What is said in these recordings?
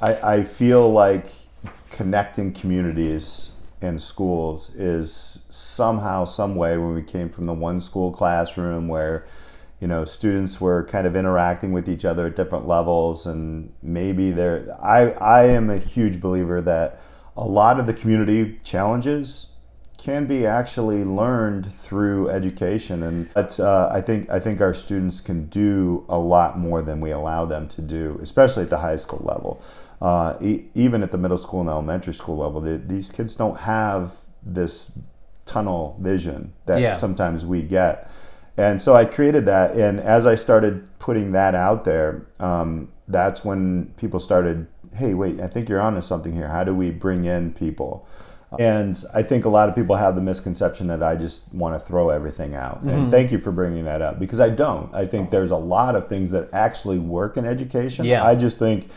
I feel like connecting communities in schools is somehow, some way, when we came from the one school classroom where, students were kind of interacting with each other at different levels, and maybe I am a huge believer that a lot of the community challenges can be actually learned through education, and I think our students can do a lot more than we allow them to do, especially at the high school level. Even at the middle school and elementary school level, these kids don't have this tunnel vision that sometimes we get. And so I created that, and as I started putting that out there, that's when people started, hey, wait, I think you're onto something here. How do we bring in people? And I think a lot of people have the misconception that I just want to throw everything out. Mm-hmm. And thank you for bringing that up, because I don't. I think there's a lot of things that actually work in education. Yeah. I just think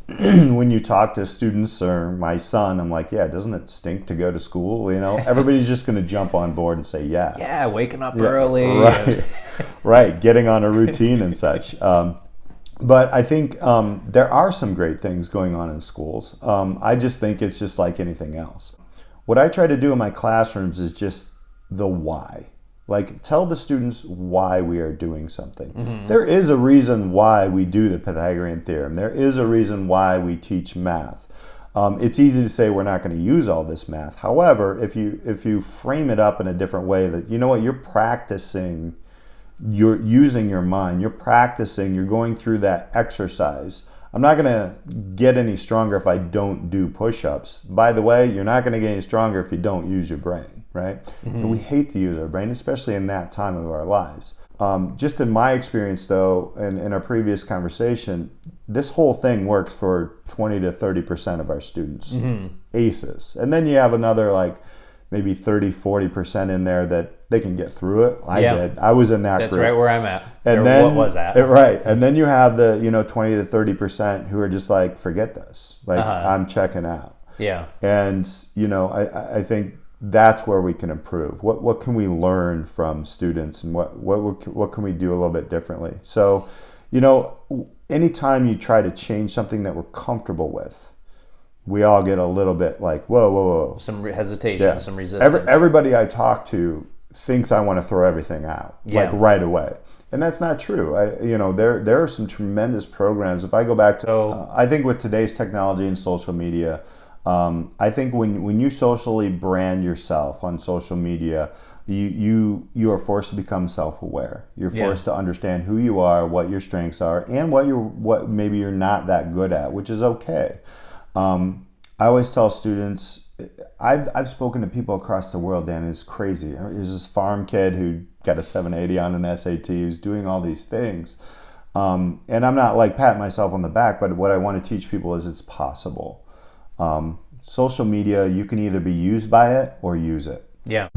when you talk to students or my son, I'm like, yeah, doesn't it stink to go to school? Everybody's just going to jump on board and say, yeah. Yeah, waking up early. Right, right, getting on a routine and such. But I think there are some great things going on in schools. I just think it's just like anything else. What I try to do in my classrooms is just the why. Like, tell the students why we are doing something. Mm-hmm. There is a reason why we do the Pythagorean theorem. There is a reason why we teach math. It's easy to say we're not going to use all this math. However, if you frame it up in a different way, that, you know what, you're practicing, you're using your mind, you're practicing, you're going through that exercise. I'm not going to get any stronger if I don't do push-ups. By the way, you're not going to get any stronger if you don't use your brain, right? Mm-hmm. And we hate to use our brain, especially in that time of our lives. Just in my experience, though, and in our previous conversation, this whole thing works for 20 to 30% of our students, mm-hmm. ACEs. And then you have another, maybe 30, 40% in there that they can get through it. I did. I was in that group. That's right where I'm at. And then, what was that? Right. And then you have the 20 to 30% who are just like, forget this. I'm checking out. Yeah. And, I think that's where we can improve. What can we learn from students, and what can we do a little bit differently? So, anytime you try to change something that we're comfortable with, we all get a little bit like, whoa. Some hesitation, some resistance. Everybody I talk to thinks I want to throw everything out, right away. And that's not true. There are some tremendous programs. If I go back to, I think with today's technology and social media, I think when you socially brand yourself on social media, you are forced to become self-aware. You're forced to understand who you are, what your strengths are, and what maybe you're not that good at, which is okay. I always tell students, I've spoken to people across the world, Dan, it's crazy. There's this farm kid who got a 780 on an SAT, who's doing all these things. And I'm not patting myself on the back, but what I want to teach people is it's possible. Social media, you can either be used by it or use it. Yeah.